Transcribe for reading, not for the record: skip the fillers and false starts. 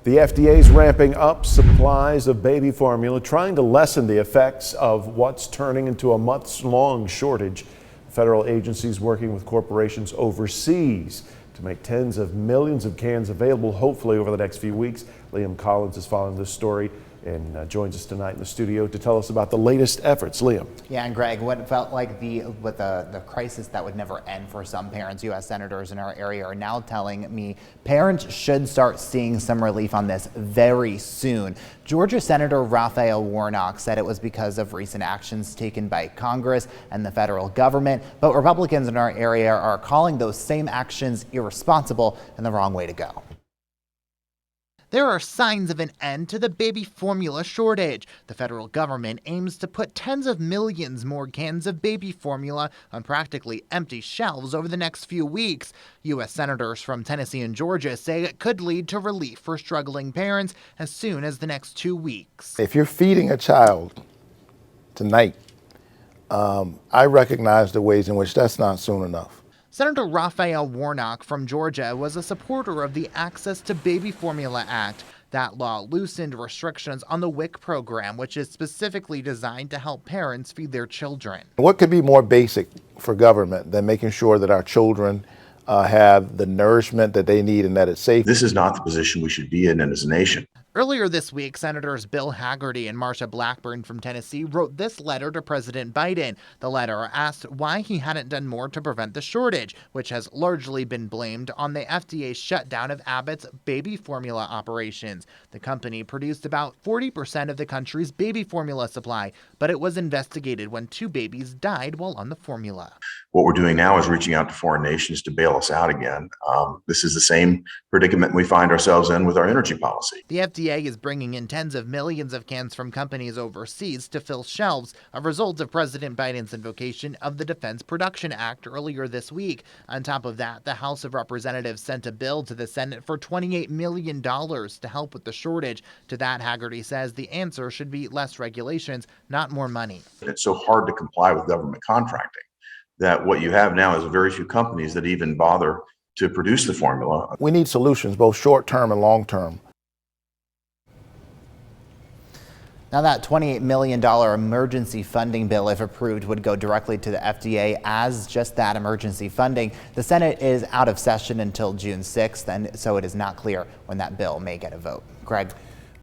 The FDA is ramping up supplies of baby formula, trying to lessen the effects of what's turning into a months-long shortage. Federal agencies working with corporations overseas to make tens of millions of cans available, hopefully over the next few weeks. Liam Collins is following this story and joins us tonight in the studio to tell us about the latest efforts. Liam. Yeah, and Greg, what felt like the crisis that would never end for some parents, U.S. senators in our area are now telling me parents should start seeing some relief on this very soon. Georgia Senator Raphael Warnock said it was because of recent actions taken by Congress and the federal government, but Republicans in our area are calling those same actions irresponsible and the wrong way to go. There are signs of an end to the baby formula shortage. The federal government aims to put tens of millions more cans of baby formula on practically empty shelves over the next few weeks. U.S. senators from Tennessee and Georgia say it could lead to relief for struggling parents as soon as the next 2 weeks. If you're feeding a child tonight, I recognize the ways in which that's not soon enough. Senator Raphael Warnock from Georgia was a supporter of the Access to Baby Formula Act. That law loosened restrictions on the WIC program, which is specifically designed to help parents feed their children. What could be more basic for government than making sure that our children have the nourishment that they need and that it's safe? This is not the position we should be in as a nation. Earlier this week, Senators Bill Hagerty and Marsha Blackburn from Tennessee wrote this letter to President Biden. The letter asked why he hadn't done more to prevent the shortage, which has largely been blamed on the FDA's shutdown of Abbott's baby formula operations. The company produced about 40% of the country's baby formula supply, but it was investigated when 2 babies died while on the formula. What we're doing now is reaching out to foreign nations to bail us out again. This is the same predicament we find ourselves in with our energy policy. The FDA is bringing in tens of millions of cans from companies overseas to fill shelves, a result of President Biden's invocation of the Defense Production Act earlier this week. On top of that, the House of Representatives sent a bill to the Senate for $28 million to help with the shortage. To that, Hagerty says the answer should be less regulations, not more money. It's so hard to comply with government contracting that what you have now is very few companies that even bother to produce the formula. We need solutions, both short-term and long-term. Now that $28 million emergency funding bill, if approved, would go directly to the FDA as just that, emergency funding. The Senate is out of session until June 6th, and so it is not clear when that bill may get a vote. Greg.